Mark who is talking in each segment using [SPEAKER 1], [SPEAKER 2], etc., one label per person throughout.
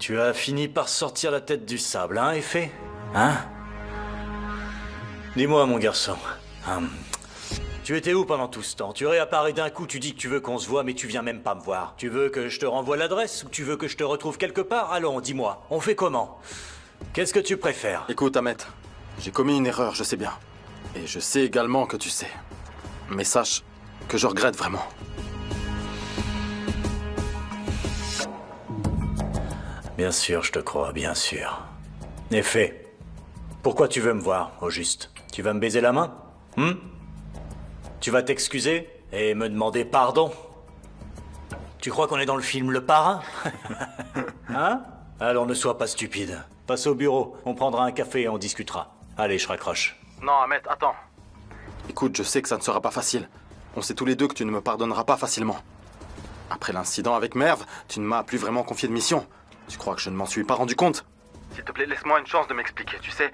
[SPEAKER 1] Tu as fini par sortir la tête du sable, hein, Effet? Hein? Dis-moi, mon garçon. Tu étais où pendant tout ce temps? Tu réapparais d'un coup, tu dis que tu veux qu'on se voit, mais tu viens même pas me voir. Tu veux que je te renvoie l'adresse ou tu veux que je te retrouve quelque part? Allons, dis-moi, on fait comment? Qu'est-ce que tu préfères?
[SPEAKER 2] Écoute, Ahmet, j'ai commis une erreur, je sais bien. Et je sais également que tu sais. Mais sache que je regrette vraiment.
[SPEAKER 1] Bien sûr, je te crois, bien sûr. Effet, pourquoi tu veux me voir, au juste? Tu vas me baiser la main? Tu vas t'excuser et me demander pardon? Tu crois qu'on est dans le film Le Parrain? Hein? Alors ne sois pas stupide. Passe au bureau, on prendra un café et on discutera. Allez, je raccroche.
[SPEAKER 2] Non, Ahmet, attends. Écoute, je sais que ça ne sera pas facile. On sait tous les deux que tu ne me pardonneras pas facilement. Après l'incident avec Merv, tu ne m'as plus vraiment confié de mission. Tu crois que je ne m'en suis pas rendu compte? S'il te plaît, laisse-moi une chance de m'expliquer, tu sais.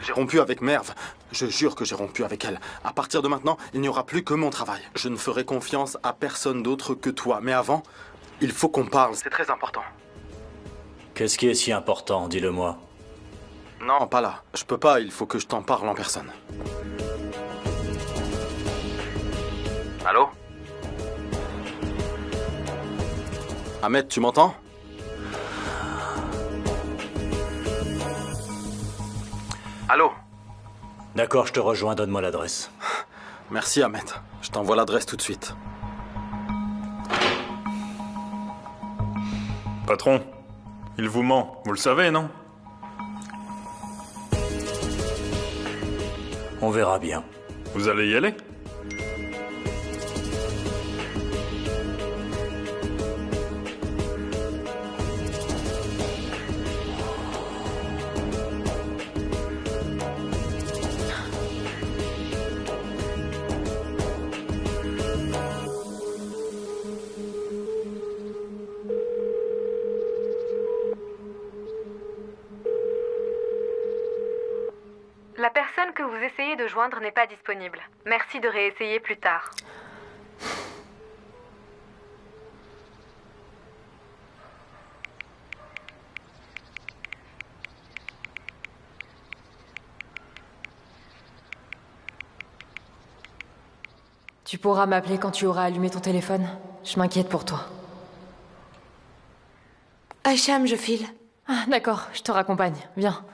[SPEAKER 2] J'ai rompu avec Merv. Je jure que j'ai rompu avec elle. À partir de maintenant, il n'y aura plus que mon travail. Je ne ferai confiance à personne d'autre que toi. Mais avant, il faut qu'on parle. C'est très important.
[SPEAKER 1] Qu'est-ce qui est si important, dis-le-moi?
[SPEAKER 2] Non, pas là. Je peux pas, il faut que je t'en parle en personne. Allô? Ahmed, tu m'entends? Allô?
[SPEAKER 1] D'accord, je te rejoins, donne-moi l'adresse.
[SPEAKER 2] Merci, Ahmed. Je t'envoie l'adresse tout de suite.
[SPEAKER 3] Patron, il vous ment, vous le savez, non?
[SPEAKER 1] On verra bien.
[SPEAKER 3] Vous allez y aller?
[SPEAKER 4] La personne que vous essayez de joindre n'est pas disponible. Merci de réessayer plus tard.
[SPEAKER 5] Tu pourras m'appeler quand tu auras allumé ton téléphone. Je m'inquiète pour toi.
[SPEAKER 6] Hicham, je file.
[SPEAKER 5] Ah, d'accord, je te raccompagne. Viens.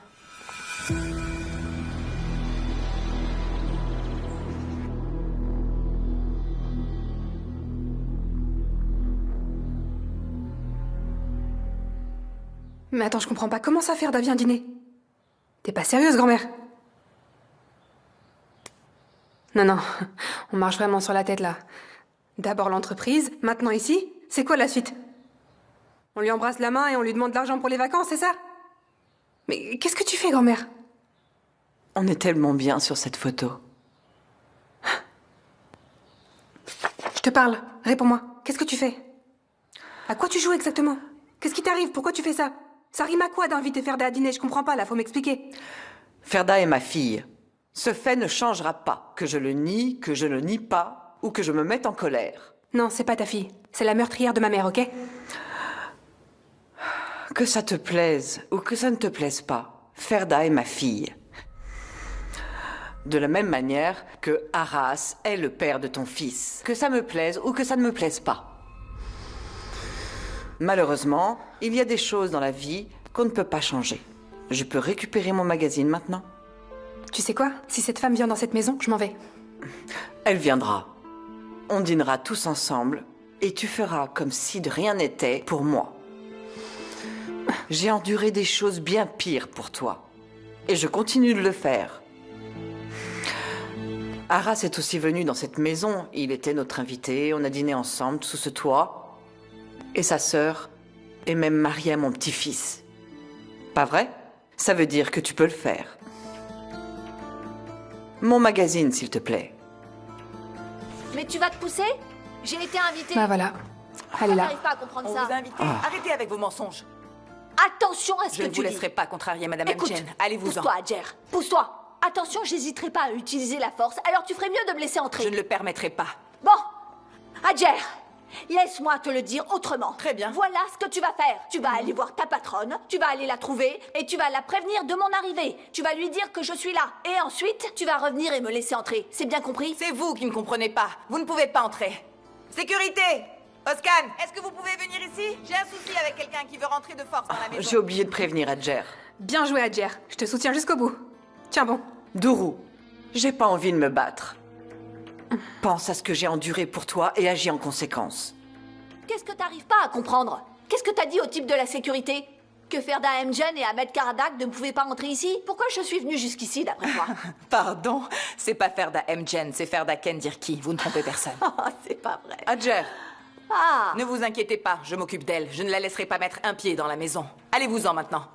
[SPEAKER 6] Mais attends, je comprends pas. Comment ça, Ferda vient dîner? T'es pas sérieuse, grand-mère? Non, non. On marche vraiment sur la tête, là. D'abord l'entreprise, maintenant ici. C'est quoi la suite? On lui embrasse la main et on lui demande de l'argent pour les vacances, c'est ça? Mais qu'est-ce que tu fais, grand-mère?
[SPEAKER 7] On est tellement bien sur cette photo.
[SPEAKER 6] Je te parle. Réponds-moi. Qu'est-ce que tu fais? À quoi tu joues exactement? Qu'est-ce qui t'arrive? Pourquoi tu fais ça? Ça rime à quoi d'inviter Ferda à dîner? Je comprends pas, là. Faut m'expliquer.
[SPEAKER 7] Ferda est ma fille. Ce fait ne changera pas. Que je le nie, que je ne nie pas, ou que je me mette en colère.
[SPEAKER 6] Non, c'est pas ta fille. C'est la meurtrière de ma mère, ok?
[SPEAKER 7] Que ça te plaise, ou que ça ne te plaise pas, Ferda est ma fille. De la même manière que Arras est le père de ton fils. Que ça me plaise ou que ça ne me plaise pas. Malheureusement, il y a des choses dans la vie qu'on ne peut pas changer. Je peux récupérer mon magazine maintenant?
[SPEAKER 6] Tu sais quoi? Si cette femme vient dans cette maison, je m'en vais.
[SPEAKER 7] Elle viendra. On dînera tous ensemble et tu feras comme si de rien n'était pour moi. J'ai enduré des choses bien pires pour toi. Et je continue de le faire. Arras est aussi venu dans cette maison. Il était notre invité. On a dîné ensemble sous ce toit. Et sa sœur est même mariée à mon petit-fils. Pas vrai? Ça veut dire que tu peux le faire. Mon magazine, s'il te plaît.
[SPEAKER 8] Mais tu vas te pousser? J'ai été invitée.
[SPEAKER 6] Bah voilà. Elle est là.
[SPEAKER 8] J'arrive pas à comprendre
[SPEAKER 9] On
[SPEAKER 8] ça.
[SPEAKER 9] vous a invité. Arrêtez avec vos mensonges.
[SPEAKER 8] Attention à ce
[SPEAKER 9] Je
[SPEAKER 8] que
[SPEAKER 9] ne
[SPEAKER 8] tu
[SPEAKER 9] vous
[SPEAKER 8] dis.
[SPEAKER 9] laisserai pas contrarier Madame
[SPEAKER 8] Écoute,
[SPEAKER 9] Mchen. Allez-vous-en.
[SPEAKER 8] pousse-toi, Adjer. Pousse-toi. Attention, j'hésiterai pas à utiliser la force. Alors tu ferais mieux de me laisser entrer.
[SPEAKER 9] Je ne le permettrai pas.
[SPEAKER 8] Bon, Adjer, Laisse-moi te le dire autrement.
[SPEAKER 9] Très bien.
[SPEAKER 8] Voilà ce que tu vas faire. Tu vas aller voir ta patronne, tu vas aller la trouver et tu vas la prévenir de mon arrivée. Tu vas lui dire que je suis là. Et ensuite, tu vas revenir et me laisser entrer. C'est bien compris?
[SPEAKER 9] C'est vous qui ne comprenez pas. Vous ne pouvez pas entrer. Sécurité! Oscan, est-ce que vous pouvez venir ici? J'ai un souci avec quelqu'un qui veut rentrer de force dans la maison.
[SPEAKER 7] J'ai oublié de prévenir Adjer.
[SPEAKER 6] Bien joué, Adjer. Je te soutiens jusqu'au bout. Tiens bon.
[SPEAKER 7] Dourou, j'ai pas envie de me battre. Pense à ce que j'ai enduré pour toi et agis en conséquence.
[SPEAKER 8] Qu'est-ce que t'arrives pas à comprendre? Qu'est-ce que t'as dit au type de la sécurité? Que Ferda Mjen et Ahmed Karadak ne pouvaient pas entrer ici? Pourquoi je suis venue jusqu'ici, d'après toi?
[SPEAKER 9] Pardon, c'est pas Ferda Mjen, c'est Ferda Kendirki. Vous ne trompez personne.
[SPEAKER 8] Oh, c'est pas vrai.
[SPEAKER 7] Adjer,
[SPEAKER 8] Ah!
[SPEAKER 9] Ne vous inquiétez pas, je m'occupe d'elle. Je ne la laisserai pas mettre un pied dans la maison. Allez-vous-en maintenant.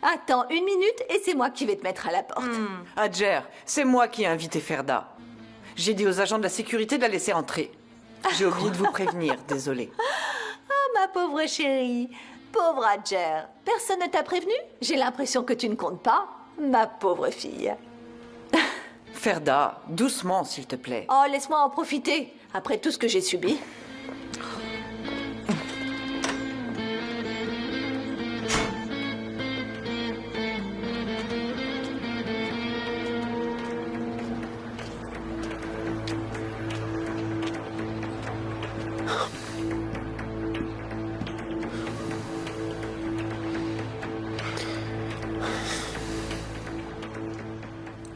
[SPEAKER 8] Attends une minute et c'est moi qui vais te mettre à la porte.
[SPEAKER 7] Adjer, c'est moi qui ai invité Ferda. J'ai dit aux agents de la sécurité de la laisser entrer. J'ai oublié de vous prévenir, désolée.
[SPEAKER 8] Oh, ma pauvre chérie. Pauvre Adjer. Personne ne t'a prévenu? J'ai l'impression que tu ne comptes pas. Ma pauvre fille.
[SPEAKER 7] Ferda, doucement, s'il te plaît.
[SPEAKER 8] Oh, laisse-moi en profiter. Après tout ce que j'ai subi.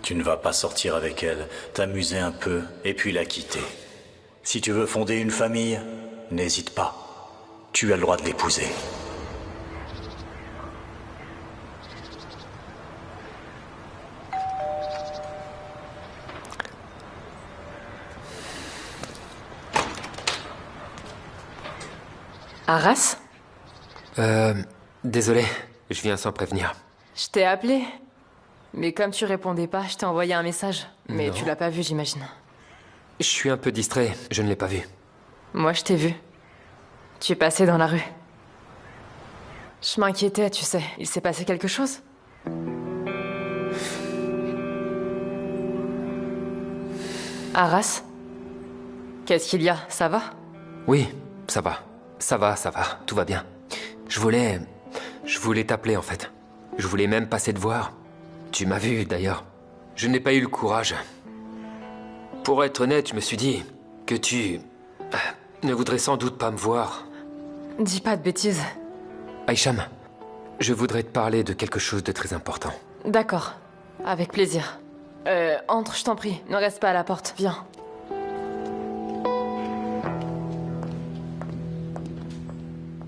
[SPEAKER 1] Tu ne vas pas sortir avec elle, t'amuser un peu, et puis la quitter. Si tu veux fonder une famille, n'hésite pas. Tu as le droit de l'épouser.
[SPEAKER 5] Arras?
[SPEAKER 10] Désolé, je viens sans prévenir.
[SPEAKER 5] Je t'ai appelé. Mais comme tu répondais pas, je t'ai envoyé un message. Mais
[SPEAKER 10] Non.
[SPEAKER 5] tu l'as pas vu, j'imagine.
[SPEAKER 10] Je suis un peu distrait, je ne l'ai pas vu.
[SPEAKER 5] Moi, je t'ai vu. Tu es passé dans la rue. Je m'inquiétais, tu sais. Il s'est passé quelque chose? Arras? Qu'est-ce qu'il y a? Ça va?
[SPEAKER 10] Oui, ça va. Ça va, tout va bien. Je voulais t'appeler en fait. Je voulais même passer te voir. Tu m'as vu d'ailleurs. Je n'ai pas eu le courage. Pour être honnête, je me suis dit que tu ne voudrais sans doute pas me voir.
[SPEAKER 5] Dis pas de bêtises.
[SPEAKER 10] Aïcham, je voudrais te parler de quelque chose de très important.
[SPEAKER 5] D'accord. Avec plaisir. Entre, je t'en prie. Ne reste pas à la porte. Viens.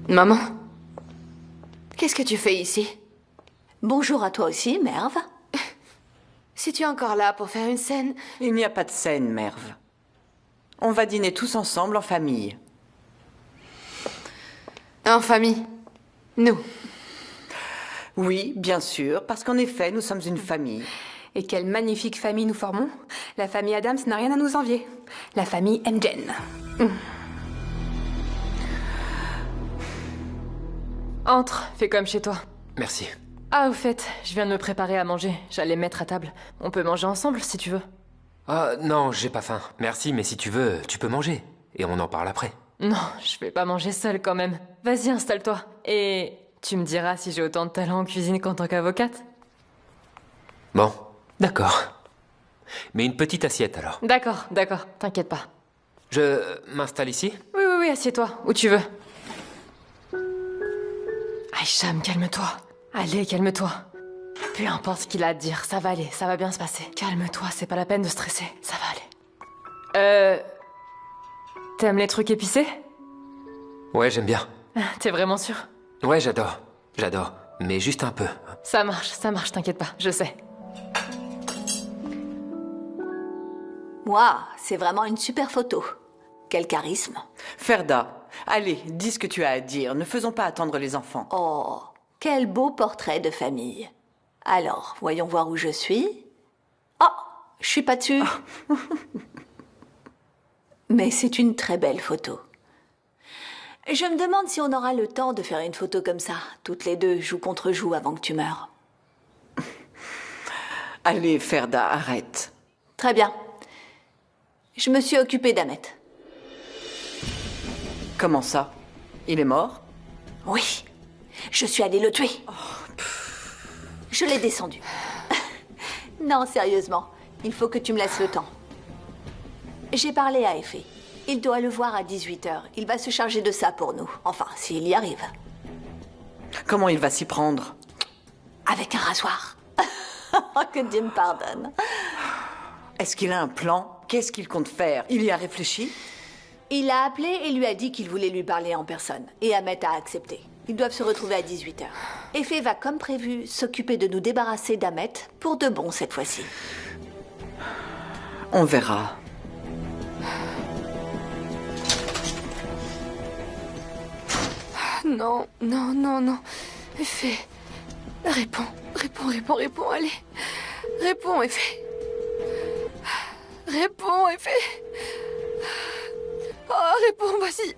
[SPEAKER 8] Maman? Qu'est-ce que tu fais ici? Bonjour à toi aussi, Merve.
[SPEAKER 11] Si tu es encore là pour faire une scène...
[SPEAKER 7] Il n'y a pas de scène, Merve. On va dîner tous ensemble en famille.
[SPEAKER 11] En famille. Nous.
[SPEAKER 7] Oui, bien sûr, parce qu'en effet, nous sommes une famille.
[SPEAKER 6] Et quelle magnifique famille nous formons. La famille Adams n'a rien à nous envier. La famille Mjen.
[SPEAKER 5] Entre, fais comme chez toi.
[SPEAKER 10] Merci.
[SPEAKER 5] Ah, au fait, je viens de me préparer à manger. J'allais me mettre à table. On peut manger ensemble, si tu veux.
[SPEAKER 10] Ah non, j'ai pas faim. Merci, mais si tu veux, tu peux manger. Et on en parle après.
[SPEAKER 5] Non, je vais pas manger seule quand même. Vas-y, installe-toi. Et tu me diras si j'ai autant de talent en cuisine qu'en tant qu'avocate.
[SPEAKER 10] Bon, d'accord. Mais une petite assiette alors.
[SPEAKER 5] D'accord, t'inquiète pas.
[SPEAKER 10] Je m'installe ici?
[SPEAKER 5] Oui, assieds-toi, où tu veux. Aïcham, calme-toi. Allez, calme-toi. Peu importe ce qu'il a à te dire, ça va aller, ça va bien se passer. Calme-toi, c'est pas la peine de stresser, ça va aller. T'aimes les trucs épicés?
[SPEAKER 10] Ouais, j'aime bien.
[SPEAKER 5] T'es vraiment sûr?
[SPEAKER 10] Ouais, j'adore. Mais juste un peu.
[SPEAKER 5] Ça marche, t'inquiète pas, je sais.
[SPEAKER 8] Moi, c'est vraiment une super photo. Quel charisme.
[SPEAKER 7] Ferda, allez, dis ce que tu as à dire. Ne faisons pas attendre les enfants.
[SPEAKER 8] Oh, quel beau portrait de famille. Alors, voyons voir où je suis. Oh, je suis pas dessus. Mais c'est une très belle photo. Je me demande si on aura le temps de faire une photo comme ça, toutes les deux, joue contre joue, avant que tu meurs.
[SPEAKER 7] Allez, Ferda, arrête.
[SPEAKER 8] Très bien. Je me suis occupée d'Ahmet.
[SPEAKER 7] Comment ça? Il est mort?
[SPEAKER 8] Oui. Je suis allée le tuer. Je l'ai descendu. Non, sérieusement. Il faut que tu me laisses le temps. J'ai parlé à Effet. Il doit le voir à 18h. Il va se charger de ça pour nous. Enfin, s'il y arrive.
[SPEAKER 7] Comment il va s'y prendre?
[SPEAKER 8] Avec un rasoir. Que Dieu me pardonne.
[SPEAKER 7] Est-ce qu'il a un plan? Qu'est-ce qu'il compte faire? Il y a réfléchi?
[SPEAKER 8] Il a appelé et lui a dit qu'il voulait lui parler en personne. Et Ahmet a accepté. Ils doivent se retrouver à 18h. Effet va, comme prévu, s'occuper de nous débarrasser d'Ahmet pour de bon cette fois-ci.
[SPEAKER 7] On verra.
[SPEAKER 11] Non, non, non, non. Effet. Réponds, allez. Réponds, Effet. Réponds, Effet. Oh, réponds, vas-y.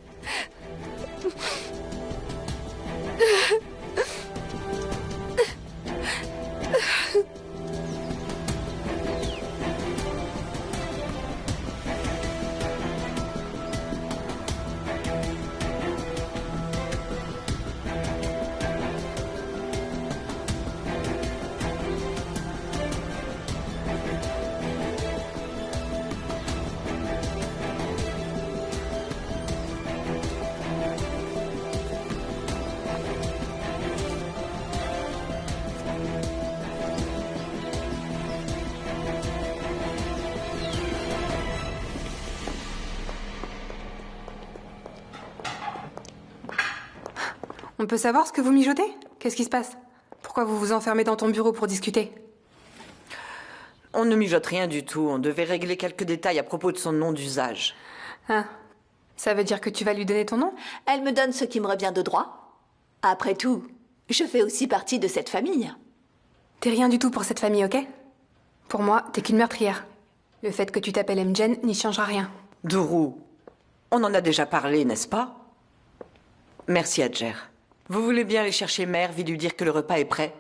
[SPEAKER 6] On peut savoir ce que vous mijotez? Qu'est-ce qui se passe? Pourquoi vous vous enfermez dans ton bureau pour discuter?
[SPEAKER 7] On ne mijote rien du tout. On devait régler quelques détails à propos de son nom d'usage.
[SPEAKER 6] Ah, ça veut dire que tu vas lui donner ton nom?
[SPEAKER 8] Elle me donne ce qui me revient de droit. Après tout, je fais aussi partie de cette famille.
[SPEAKER 6] T'es rien du tout pour cette famille, ok? Pour moi, t'es qu'une meurtrière. Le fait que tu t'appelles Mjen n'y changera rien.
[SPEAKER 7] Duru, on en a déjà parlé, n'est-ce pas? Merci, Adjer. Vous voulez bien aller chercher Merv et lui dire que le repas est prêt?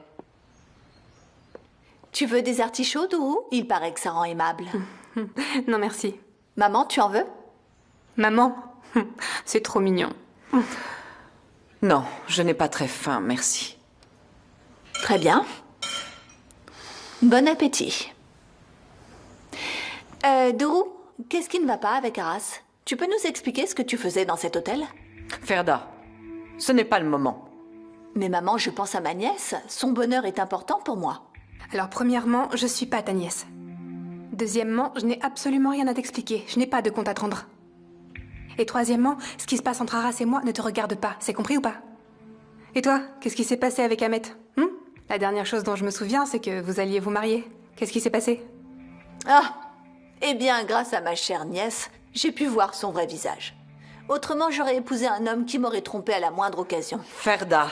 [SPEAKER 8] Tu veux des artichauts, Duru? Il paraît que ça rend aimable.
[SPEAKER 6] Non, merci.
[SPEAKER 8] Maman, tu en veux?
[SPEAKER 6] Maman? C'est trop mignon.
[SPEAKER 7] Non, je n'ai pas très faim, merci.
[SPEAKER 8] Très bien. Bon appétit. Duru, qu'est-ce qui ne va pas avec Arras? Tu peux nous expliquer ce que tu faisais dans cet hôtel?
[SPEAKER 7] Ferda, ce n'est pas le moment.
[SPEAKER 8] Mais maman, je pense à ma nièce. Son bonheur est important pour moi.
[SPEAKER 6] Alors, premièrement, je suis pas ta nièce. Deuxièmement, je n'ai absolument rien à t'expliquer. Je n'ai pas de compte à te rendre. Et troisièmement, ce qui se passe entre Arras et moi ne te regarde pas. C'est compris ou pas? Et toi, qu'est-ce qui s'est passé avec Ahmet? La dernière chose dont je me souviens, c'est que vous alliez vous marier. Qu'est-ce qui s'est passé?
[SPEAKER 8] Ah! Eh bien, grâce à ma chère nièce, j'ai pu voir son vrai visage. Autrement, j'aurais épousé un homme qui m'aurait trompé à la moindre occasion.
[SPEAKER 7] Ferda,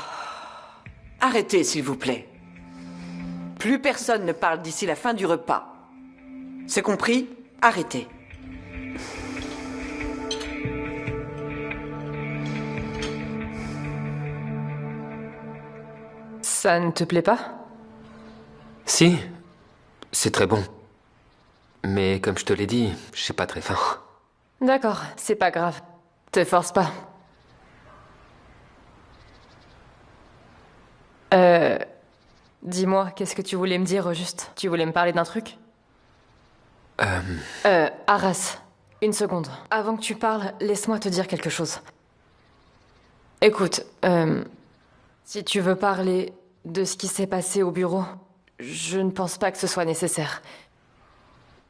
[SPEAKER 7] arrêtez, s'il vous plaît. Plus personne ne parle d'ici la fin du repas. C'est compris? Arrêtez.
[SPEAKER 5] Ça ne te plaît pas?
[SPEAKER 10] Si, c'est très bon. Mais comme je te l'ai dit, j'ai pas très faim.
[SPEAKER 5] D'accord, c'est pas grave. Te force pas. Dis-moi, qu'est-ce que tu voulais me dire au juste? Tu voulais me parler d'un truc? Arras, une seconde. Avant que tu parles, laisse-moi te dire quelque chose. Écoute, si tu veux parler de ce qui s'est passé au bureau, je ne pense pas que ce soit nécessaire.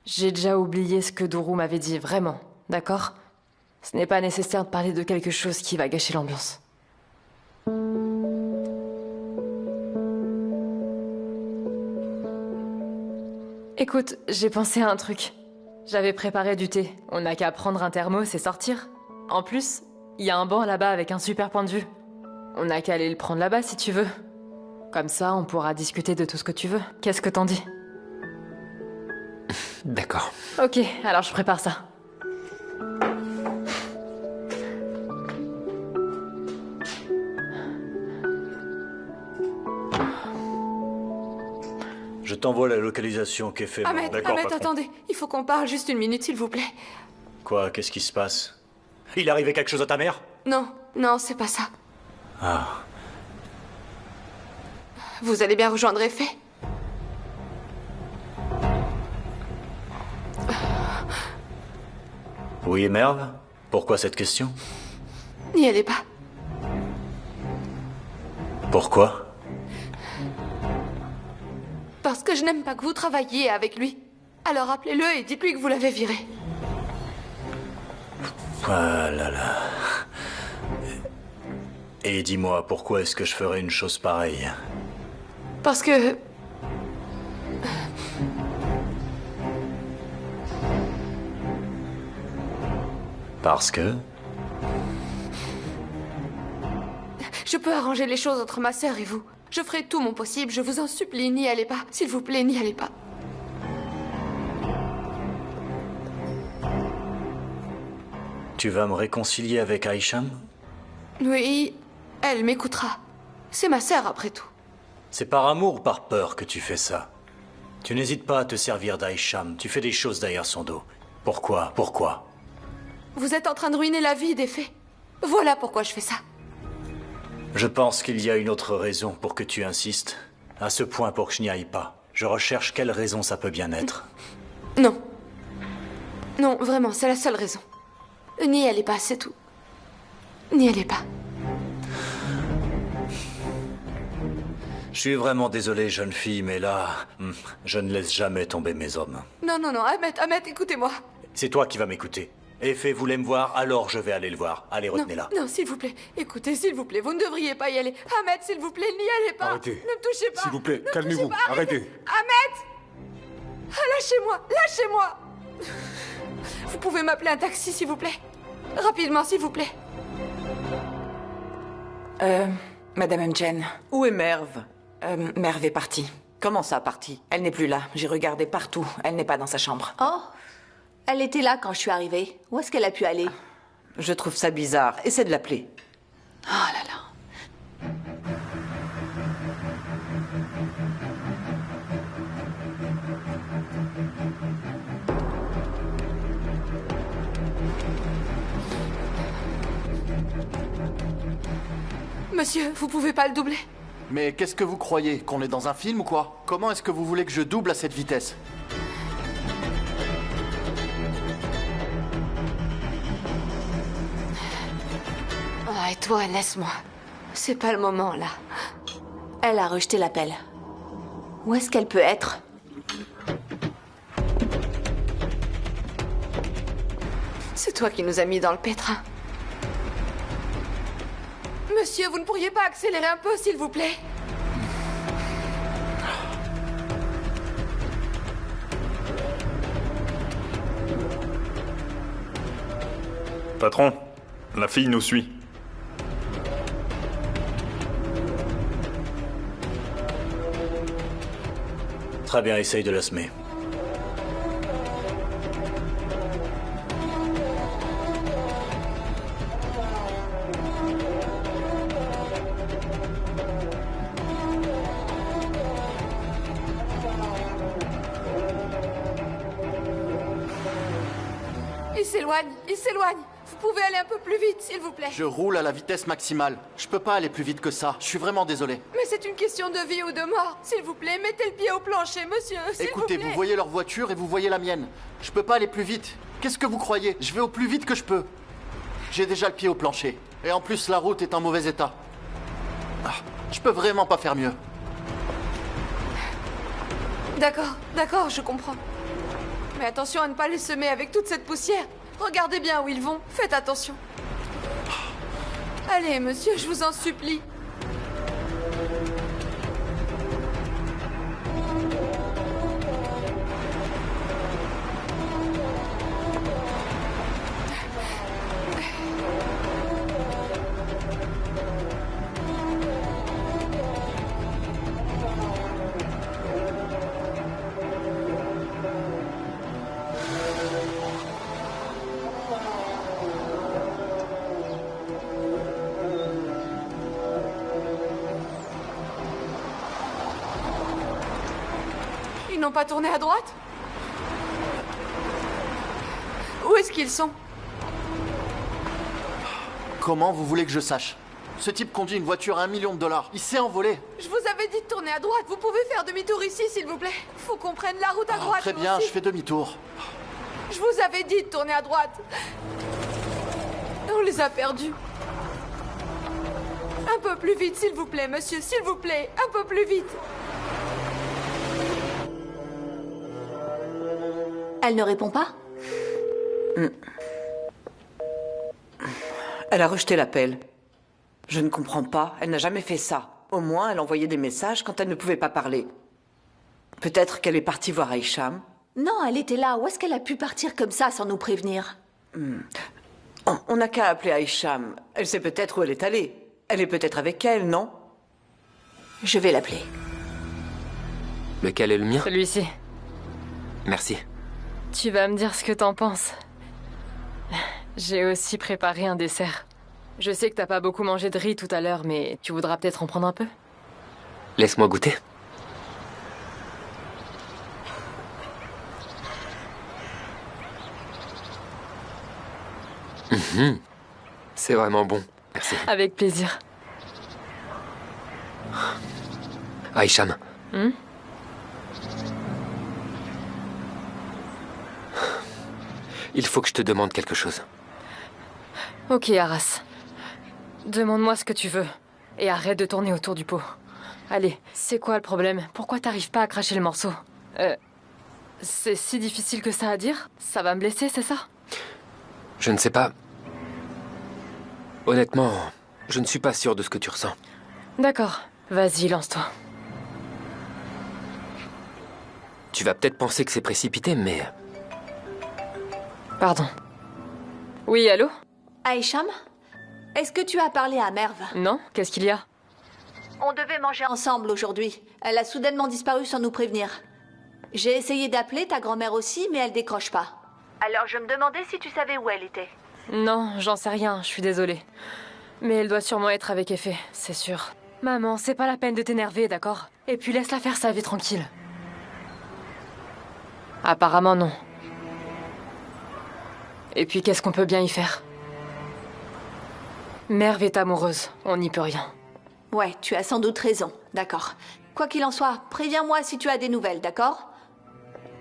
[SPEAKER 5] J'ai déjà oublié ce que Duru m'avait dit, vraiment, d'accord? Ce n'est pas nécessaire de parler de quelque chose qui va gâcher l'ambiance. Écoute, j'ai pensé à un truc. J'avais préparé du thé. On n'a qu'à prendre un thermos et sortir. En plus, il y a un banc là-bas avec un super point de vue. On n'a qu'à aller le prendre là-bas si tu veux. Comme ça, on pourra discuter de tout ce que tu veux. Qu'est-ce que t'en dis?
[SPEAKER 10] D'accord.
[SPEAKER 5] Ok, alors je prépare ça.
[SPEAKER 1] Je t'envoie la localisation qu'est fait.
[SPEAKER 11] Ahmet,
[SPEAKER 1] D'accord, patron.
[SPEAKER 11] attendez. Il faut qu'on parle juste une minute, s'il vous plaît.
[SPEAKER 1] Quoi? Qu'est-ce qui se passe? Il est arrivé quelque chose à ta mère?
[SPEAKER 11] Non, non, c'est pas ça.
[SPEAKER 1] Ah.
[SPEAKER 11] Vous allez bien rejoindre Effet?
[SPEAKER 1] Oui, Merve? Pourquoi cette question?
[SPEAKER 11] N'y allez pas.
[SPEAKER 1] Pourquoi?
[SPEAKER 11] Parce que je n'aime pas que vous travailliez avec lui. Alors appelez-le et dites-lui que vous l'avez viré.
[SPEAKER 1] Ah là là. Et dis-moi, pourquoi est-ce que je ferais une chose pareille?
[SPEAKER 11] Parce que...
[SPEAKER 1] Parce que?
[SPEAKER 11] Je peux arranger les choses entre ma sœur et vous. Je ferai tout mon possible, je vous en supplie, n'y allez pas. S'il vous plaît, n'y allez pas.
[SPEAKER 1] Tu vas me réconcilier avec Aisham?
[SPEAKER 11] Oui, elle m'écoutera. C'est ma sœur après tout.
[SPEAKER 1] C'est par amour ou par peur que tu fais ça? Tu n'hésites pas à te servir d'Aisham. Tu fais des choses derrière son dos. Pourquoi? Pourquoi?
[SPEAKER 11] Vous êtes en train de ruiner la vie d'Effet. Voilà pourquoi je fais ça.
[SPEAKER 1] Je pense qu'il y a une autre raison pour que tu insistes. À ce point pour que je n'y aille pas. Je recherche quelle raison ça peut bien être.
[SPEAKER 11] Non. Non, vraiment, c'est la seule raison. N'y allez pas, c'est tout. N'y allez pas.
[SPEAKER 1] Je suis vraiment désolé, jeune fille, mais là, je ne laisse jamais tomber mes hommes.
[SPEAKER 11] Non, non, non, Ahmed, écoutez-moi.
[SPEAKER 1] C'est toi qui vas m'écouter. Effet voulait me voir, alors je vais aller le voir. Allez, retenez-la.
[SPEAKER 11] Non, s'il vous plaît. Écoutez, s'il vous plaît, vous ne devriez pas y aller. Ahmed, s'il vous plaît, n'y allez pas.
[SPEAKER 12] Arrêtez.
[SPEAKER 11] Ne me touchez pas.
[SPEAKER 12] S'il vous plaît,
[SPEAKER 11] Ne me
[SPEAKER 12] calmez-vous.
[SPEAKER 11] touchez pas.
[SPEAKER 12] Arrêtez.
[SPEAKER 11] Ahmed! Ah, lâchez-moi, lâchez-moi. Vous pouvez m'appeler un taxi, s'il vous plaît. Rapidement, s'il vous plaît.
[SPEAKER 7] Madame Mjen, où est Merve? Merve est partie. Comment ça, partie? Elle n'est plus là. J'ai regardé partout. Elle n'est pas dans sa chambre.
[SPEAKER 8] Oh, elle était là quand je suis arrivée. Où est-ce qu'elle a pu aller?
[SPEAKER 7] Je trouve ça bizarre. Essaie de l'appeler.
[SPEAKER 8] Oh là là.
[SPEAKER 11] Monsieur, vous pouvez pas le doubler?
[SPEAKER 13] Mais qu'est-ce que vous croyez? Qu'on est dans un film ou quoi? Comment est-ce que vous voulez que je double à cette vitesse?
[SPEAKER 11] Ah, et toi, laisse-moi. C'est pas le moment, là.
[SPEAKER 8] Elle a rejeté l'appel. Où est-ce qu'elle peut être?
[SPEAKER 11] C'est toi qui nous as mis dans le pétrin. Monsieur, vous ne pourriez pas accélérer un peu, s'il vous plaît?
[SPEAKER 3] Patron, la fille nous suit.
[SPEAKER 1] Très bien, essaye de la semer.
[SPEAKER 11] Il s'éloigne. Vous pouvez aller un peu plus vite, s'il vous plaît.
[SPEAKER 13] Je roule à la vitesse maximale. Je peux pas aller plus vite que ça. Je suis vraiment désolé.
[SPEAKER 11] Mais c'est une question de vie ou de mort. S'il vous plaît, mettez le pied au plancher, monsieur.
[SPEAKER 13] Écoutez, vous voyez leur voiture et vous voyez la mienne. Je peux pas aller plus vite. Qu'est-ce que vous croyez? Je vais au plus vite que je peux. J'ai déjà le pied au plancher. Et en plus, la route est en mauvais état. Ah, je peux vraiment pas faire mieux.
[SPEAKER 11] D'accord, je comprends. Mais attention à ne pas les semer avec toute cette poussière. Regardez bien où ils vont. Faites attention. Allez, monsieur, je vous en supplie. Ils n'ont pas tourné à droite? Où est-ce qu'ils sont?
[SPEAKER 13] Comment vous voulez que je sache? Ce type conduit une voiture à $1 million. Il s'est envolé.
[SPEAKER 11] Je vous avais dit de tourner à droite. Vous pouvez faire demi-tour ici, s'il vous plaît. Faut qu'on prenne la route à droite.
[SPEAKER 13] Très
[SPEAKER 11] nous
[SPEAKER 13] bien,
[SPEAKER 11] aussi.
[SPEAKER 13] je fais demi-tour.
[SPEAKER 11] Je vous avais dit de tourner à droite. On les a perdus. Un peu plus vite, s'il vous plaît, monsieur, s'il vous plaît. Un peu plus vite.
[SPEAKER 8] Elle ne répond pas?
[SPEAKER 7] Elle a rejeté l'appel. Je ne comprends pas, elle n'a jamais fait ça. Au moins, elle envoyait des messages quand elle ne pouvait pas parler. Peut-être qu'elle est partie voir Aïcham.
[SPEAKER 8] Non, elle était là. Où est-ce qu'elle a pu partir comme ça sans nous prévenir?
[SPEAKER 7] On n'a qu'à appeler Aïcham. Elle sait peut-être où elle est allée. Elle est peut-être avec elle, non?
[SPEAKER 8] Je vais l'appeler.
[SPEAKER 10] Lequel est le mien?
[SPEAKER 5] Celui-ci.
[SPEAKER 10] Merci.
[SPEAKER 5] Tu vas me dire ce que t'en penses. J'ai aussi préparé un dessert. Je sais que t'as pas beaucoup mangé de riz tout à l'heure, mais tu voudras peut-être en prendre un peu?
[SPEAKER 10] Laisse-moi goûter. C'est vraiment bon. Merci.
[SPEAKER 5] Avec plaisir.
[SPEAKER 10] Aïcham. Il faut que je te demande quelque chose.
[SPEAKER 5] Ok, Arras. Demande-moi ce que tu veux. Et arrête de tourner autour du pot. Allez, c'est quoi le problème? Pourquoi t'arrives pas à cracher le morceau? C'est si difficile que ça à dire? Ça va me blesser, c'est ça?
[SPEAKER 10] Je ne sais pas. Honnêtement, je ne suis pas sûr de ce que tu ressens.
[SPEAKER 5] D'accord. Vas-y, lance-toi.
[SPEAKER 10] Tu vas peut-être penser que c'est précipité, mais...
[SPEAKER 5] Pardon. Oui, allô?
[SPEAKER 8] Aïcham, est-ce que tu as parlé à Merve?
[SPEAKER 5] Non? Qu'est-ce qu'il y a?
[SPEAKER 8] On devait manger ensemble aujourd'hui. Elle a soudainement disparu sans nous prévenir. J'ai essayé d'appeler ta grand-mère aussi, mais elle décroche pas. Alors je me demandais si tu savais où elle était.
[SPEAKER 5] Non, j'en sais rien, je suis désolée. Mais elle doit sûrement être avec Effet, c'est sûr. Maman, c'est pas la peine de t'énerver, d'accord? Et puis laisse-la faire sa vie tranquille. Apparemment non. Et puis qu'est-ce qu'on peut bien y faire? Merve est amoureuse, on n'y peut rien.
[SPEAKER 8] Ouais, tu as sans doute raison, d'accord. Quoi qu'il en soit, préviens-moi si tu as des nouvelles, d'accord?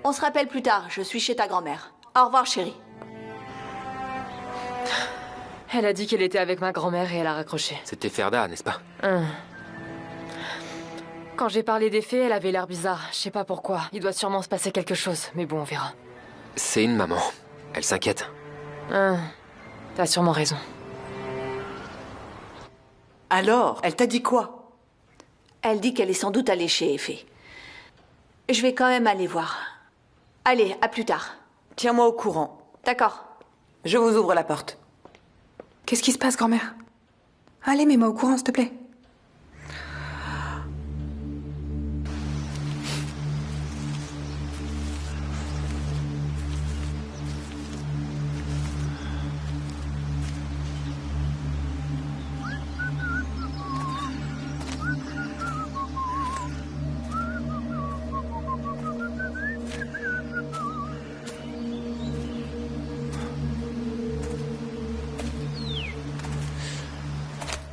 [SPEAKER 8] On se rappelle plus tard, je suis chez ta grand-mère. Au revoir, chérie.
[SPEAKER 5] Elle a dit qu'elle était avec ma grand-mère et elle a raccroché.
[SPEAKER 10] C'était Ferda, n'est-ce pas?
[SPEAKER 5] Quand j'ai parlé des faits, elle avait l'air bizarre. Je sais pas pourquoi. Il doit sûrement se passer quelque chose, mais bon, on verra.
[SPEAKER 10] C'est une maman. Elle s'inquiète.
[SPEAKER 5] T'as sûrement raison.
[SPEAKER 7] Alors, elle t'a dit quoi?
[SPEAKER 8] Elle dit qu'elle est sans doute allée chez Effet. Je vais quand même aller voir. Allez, à plus tard.
[SPEAKER 7] Tiens-moi au courant.
[SPEAKER 8] D'accord.
[SPEAKER 7] Je vous ouvre la porte.
[SPEAKER 6] Qu'est-ce qui se passe, grand-mère? Allez, mets-moi au courant, s'il te plaît.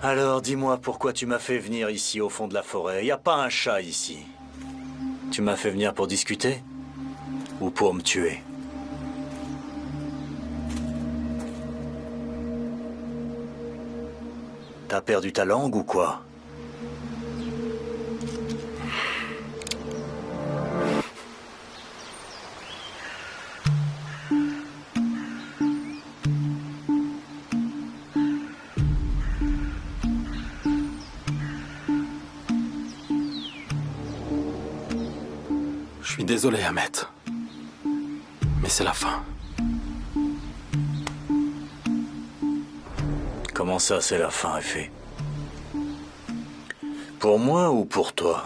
[SPEAKER 1] Alors, dis-moi pourquoi tu m'as fait venir ici au fond de la forêt. Y a pas un chat ici. Tu m'as fait venir pour discuter? Ou pour me tuer? T'as perdu ta langue ou quoi?
[SPEAKER 2] Je suis désolé, Ahmet. Mais c'est la fin.
[SPEAKER 1] Comment ça, c'est la fin, Effet? Pour moi ou pour toi?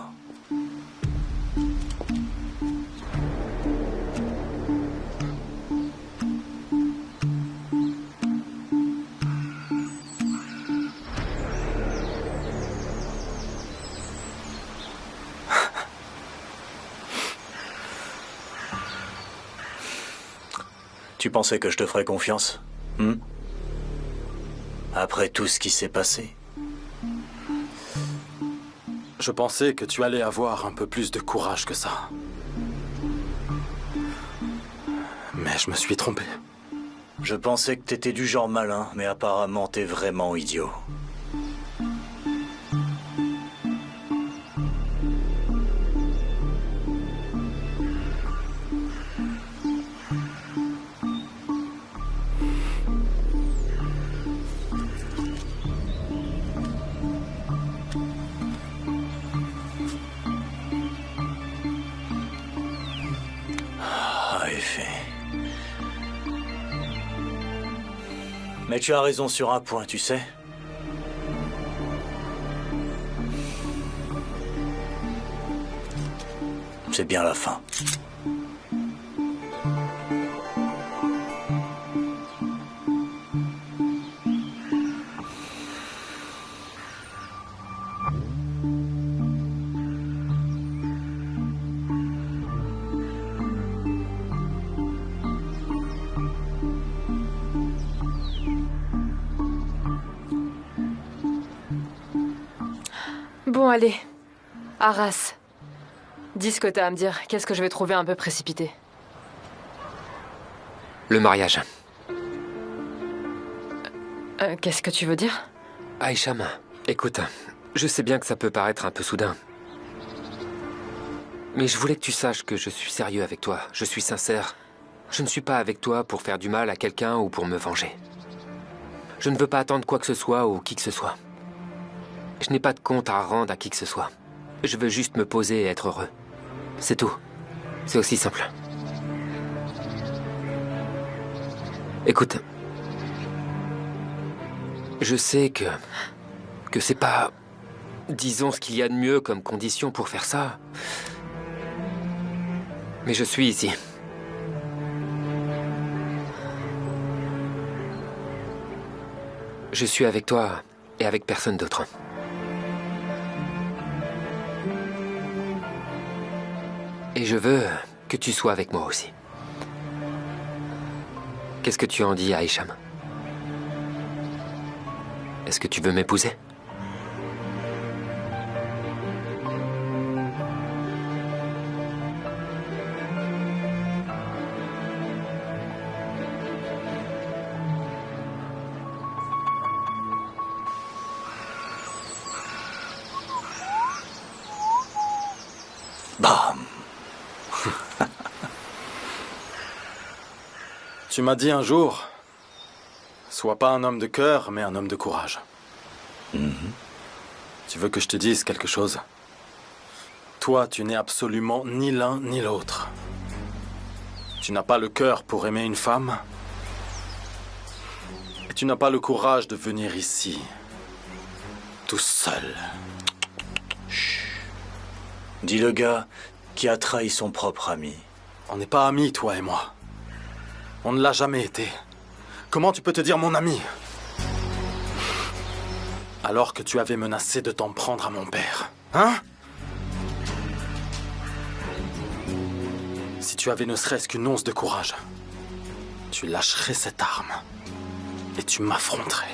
[SPEAKER 1] Tu pensais que je te ferais confiance? Après tout ce qui s'est passé.
[SPEAKER 2] Je pensais que tu allais avoir un peu plus de courage que ça. Mais je me suis trompé.
[SPEAKER 1] Je pensais que t'étais du genre malin, mais apparemment t'es vraiment idiot. Mais tu as raison sur un point, tu sais. C'est bien la fin.
[SPEAKER 5] Bon, allez. Arras. Dis ce que t'as à me dire. Qu'est-ce que je vais trouver un peu précipité?
[SPEAKER 10] Le mariage.
[SPEAKER 5] Qu'est-ce que tu veux dire?
[SPEAKER 10] Aisham, écoute, je sais bien que ça peut paraître un peu soudain. Mais je voulais que tu saches que je suis sérieux avec toi. Je suis sincère. Je ne suis pas avec toi pour faire du mal à quelqu'un ou pour me venger. Je ne veux pas attendre quoi que ce soit ou qui que ce soit. Je n'ai pas de compte à rendre à qui que ce soit. Je veux juste me poser et être heureux. C'est tout. C'est aussi simple. Écoute. Je sais que c'est pas, disons, ce qu'il y a de mieux comme condition pour faire ça. Mais je suis ici. Je suis avec toi et avec personne d'autre. Et je veux que tu sois avec moi aussi. Qu'est-ce que tu en dis, Aisham? Est-ce que tu veux m'épouser?
[SPEAKER 1] Bam!
[SPEAKER 2] Tu m'as dit un jour, sois pas un homme de cœur, mais un homme de courage. Tu veux que je te dise quelque chose? Toi, tu n'es absolument ni l'un ni l'autre. Tu n'as pas le cœur pour aimer une femme. Et tu n'as pas le courage de venir ici, tout seul.
[SPEAKER 1] Chut. Dis le gars qui a trahi son propre ami.
[SPEAKER 2] On n'est pas amis, toi et moi. On ne l'a jamais été. Comment tu peux te dire mon ami? Alors que tu avais menacé de t'en prendre à mon père. Hein? Si tu avais ne serait-ce qu'une once de courage, tu lâcherais cette arme et tu m'affronterais.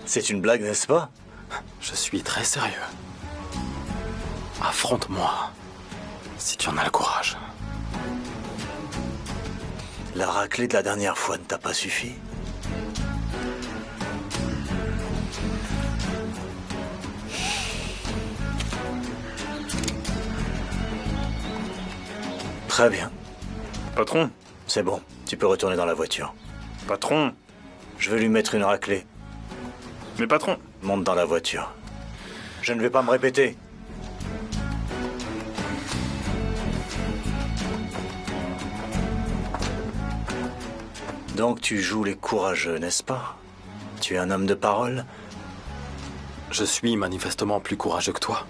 [SPEAKER 1] C'est une blague, n'est-ce pas?
[SPEAKER 2] Je suis très sérieux. Affronte-moi, si tu en as le courage.
[SPEAKER 1] La raclée de la dernière fois ne t'a pas suffi? Très bien.
[SPEAKER 3] Patron.
[SPEAKER 1] C'est bon, tu peux retourner dans la voiture.
[SPEAKER 3] Patron.
[SPEAKER 1] Je vais lui mettre une raclée.
[SPEAKER 3] Mais patron.
[SPEAKER 1] Monte dans la voiture. Je ne vais pas me répéter. Donc tu joues les courageux, n'est-ce pas? Tu es un homme de parole?
[SPEAKER 2] Je suis manifestement plus courageux que toi.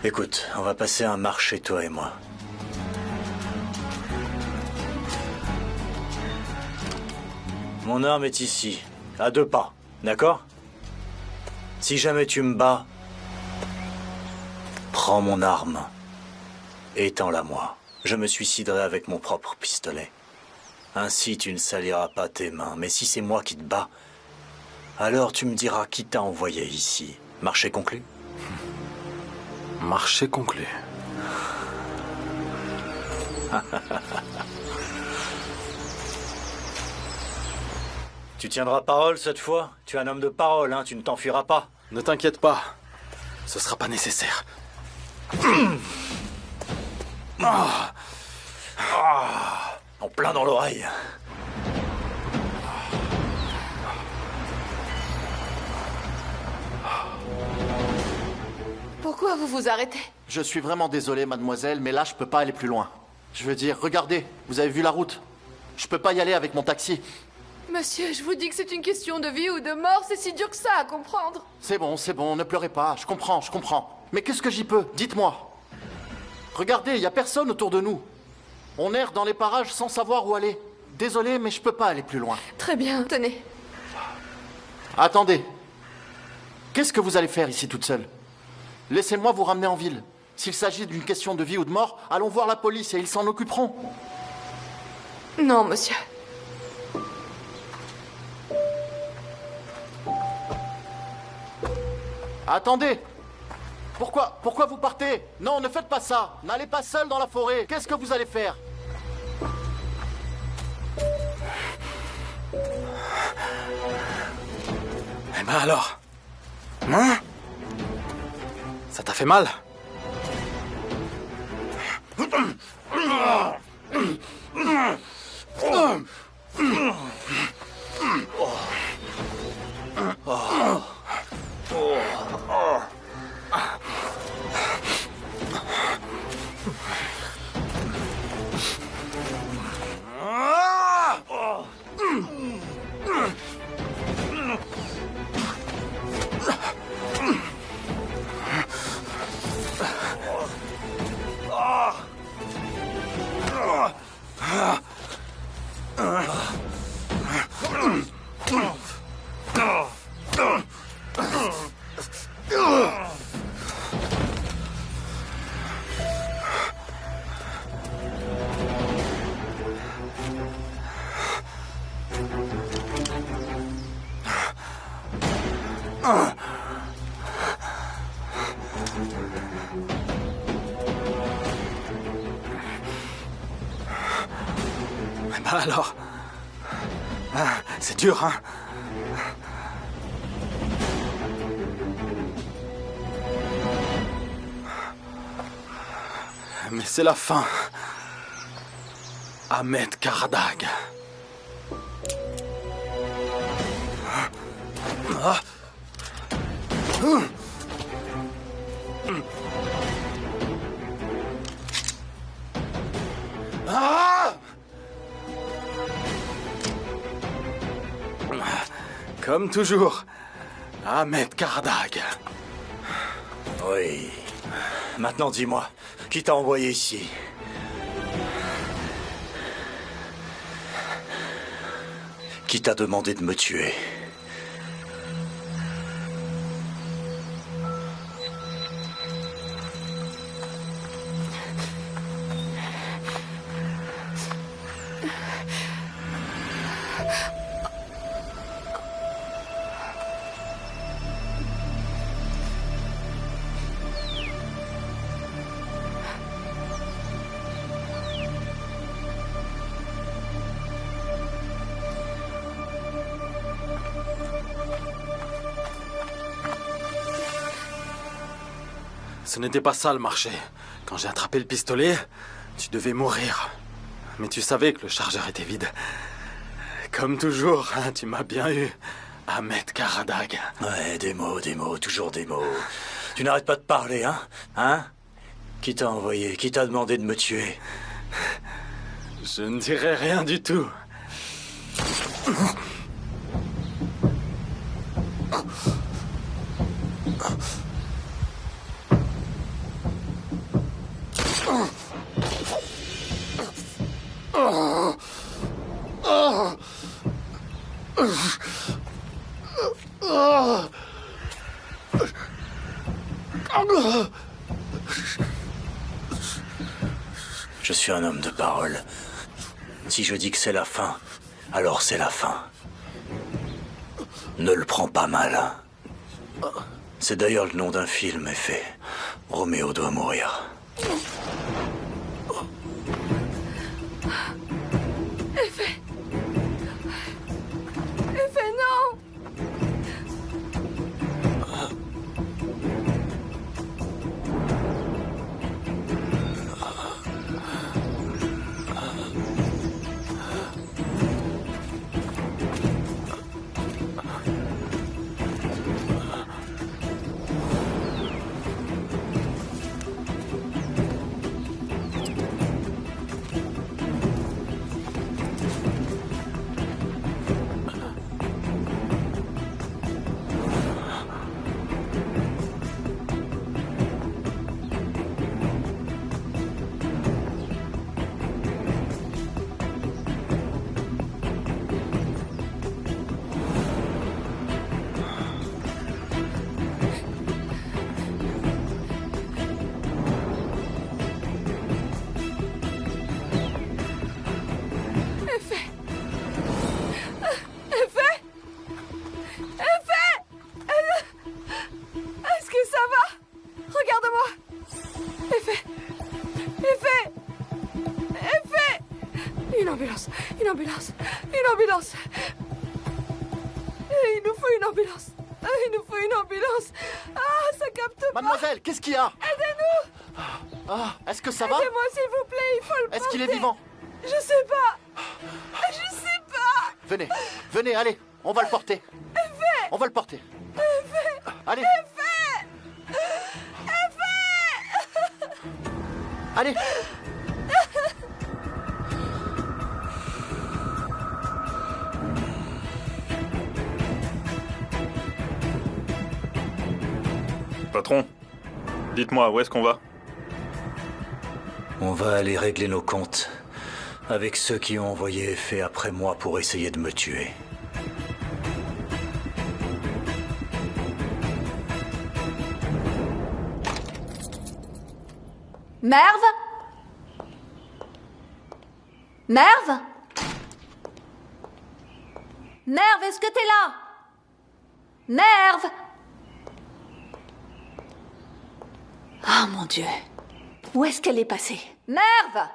[SPEAKER 1] Écoute, on va passer un marché, toi et moi. Mon arme est ici, à 2 pas, d'accord? Si jamais tu me bats, prends. Prends mon arme. Étends-la moi. Je me suiciderai avec mon propre pistolet. Ainsi tu ne saliras pas tes mains. Mais si c'est moi qui te bats, alors tu me diras qui t'a envoyé ici. Marché conclu?
[SPEAKER 2] Marché conclu.
[SPEAKER 1] Tu tiendras parole cette fois? Tu es un homme de parole, hein, tu ne t'enfuiras pas.
[SPEAKER 2] Ne t'inquiète pas. Ce sera pas nécessaire.
[SPEAKER 1] En plein dans l'oreille.
[SPEAKER 11] Pourquoi vous vous arrêtez?
[SPEAKER 13] Je suis vraiment désolé, mademoiselle, mais là, je peux pas aller plus loin. Je veux dire, regardez, vous avez vu la route. Je peux pas y aller avec mon taxi.
[SPEAKER 11] Monsieur, je vous dis que c'est une question de vie ou de mort, c'est si dur que ça à comprendre.
[SPEAKER 13] C'est bon, ne pleurez pas, je comprends. Mais qu'est-ce que j'y peux? Dites-moi. Regardez, il y a personne autour de nous. On erre dans les parages sans savoir où aller. Désolé, mais je peux pas aller plus loin.
[SPEAKER 11] Très bien, tenez.
[SPEAKER 13] Attendez. Qu'est-ce que vous allez faire ici toute seule? Laissez-moi vous ramener en ville. S'il s'agit d'une question de vie ou de mort, allons voir la police et ils s'en occuperont.
[SPEAKER 11] Non, monsieur.
[SPEAKER 13] Attendez. Pourquoi vous partez? Non, ne faites pas ça. N'allez pas seul dans la forêt. Qu'est-ce que vous allez faire?
[SPEAKER 2] Eh ben alors? Hein? Ça t'a fait mal? Bah alors, c'est dur, hein? Mais c'est la fin. Ahmed Karadag. Comme toujours, Ahmed Karadag.
[SPEAKER 1] Oui. Maintenant, dis-moi, qui t'a envoyé ici? Qui t'a demandé de me tuer?
[SPEAKER 2] Ce n'était pas ça le marché. Quand j'ai attrapé le pistolet, tu devais mourir. Mais tu savais que le chargeur était vide. Comme toujours, hein, tu m'as bien eu, Ahmed Karadag.
[SPEAKER 1] Ouais, des mots, toujours des mots. Tu n'arrêtes pas de parler, hein? Hein? Qui t'a envoyé? Qui t'a demandé de me tuer?
[SPEAKER 2] Je ne dirai rien du tout.
[SPEAKER 1] Je suis un homme de parole. Si je dis que c'est la fin, alors c'est la fin. Ne le prends pas mal. C'est d'ailleurs le nom d'un film, Effet. Roméo doit mourir.
[SPEAKER 11] Effet, non! Une ambulance. Il nous faut une ambulance. Il nous faut une ambulance. Ah, ça capte pas.
[SPEAKER 13] Mademoiselle, qu'est-ce qu'il y a?
[SPEAKER 11] Aidez-nous.
[SPEAKER 13] Ah, est-ce que ça va?
[SPEAKER 11] Aidez-moi, s'il vous plaît, il faut le porter.
[SPEAKER 13] Est-ce qu'il est vivant?
[SPEAKER 11] Je sais pas. Je sais pas.
[SPEAKER 13] Venez, venez, allez, on va le porter.
[SPEAKER 11] Effet.
[SPEAKER 13] On va le porter.
[SPEAKER 11] Effet.
[SPEAKER 13] Allez.
[SPEAKER 11] Effet.
[SPEAKER 13] Allez.
[SPEAKER 3] Patron, dites-moi, où est-ce qu'on va?
[SPEAKER 1] On va aller régler nos comptes avec ceux qui ont envoyé Effet après moi pour essayer de me tuer.
[SPEAKER 8] Merv? Merv? Merv, est-ce que t'es là? Merv? Ah, mon Dieu. Où est-ce qu'elle est passée? Merv!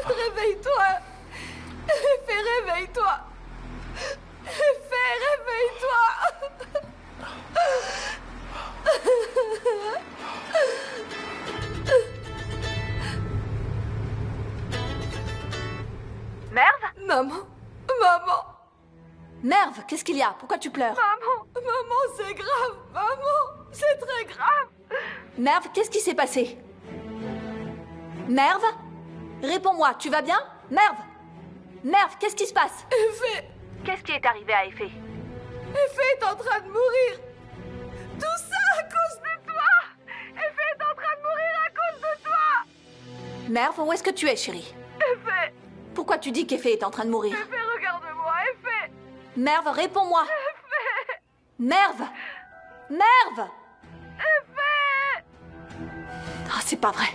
[SPEAKER 11] Réveille-toi. Effet, réveille-toi. Effet, réveille-toi.
[SPEAKER 4] Merv?
[SPEAKER 11] Maman. Maman.
[SPEAKER 8] Merv, qu'est-ce qu'il y a? Pourquoi tu pleures?
[SPEAKER 11] Maman, c'est grave. Maman, c'est très grave.
[SPEAKER 8] Merv, qu'est-ce qui s'est passé? Merv? Réponds-moi, tu vas bien? Merv? Merv, qu'est-ce qui se passe?
[SPEAKER 11] Effet.
[SPEAKER 4] Qu'est-ce qui est arrivé à Effet?
[SPEAKER 11] Effet est en train de mourir. Tout ça à cause de toi. Effet est en train de mourir à cause de toi.
[SPEAKER 8] Merv, où est-ce que tu es, chérie?
[SPEAKER 11] Effet.
[SPEAKER 8] Pourquoi tu dis qu'Effet est en train de mourir?
[SPEAKER 11] Effet, regarde-moi, Effet.
[SPEAKER 8] Merv, réponds-moi.
[SPEAKER 11] Effet.
[SPEAKER 8] Merv! Merv!
[SPEAKER 11] Effet.
[SPEAKER 8] Ah, c'est pas vrai.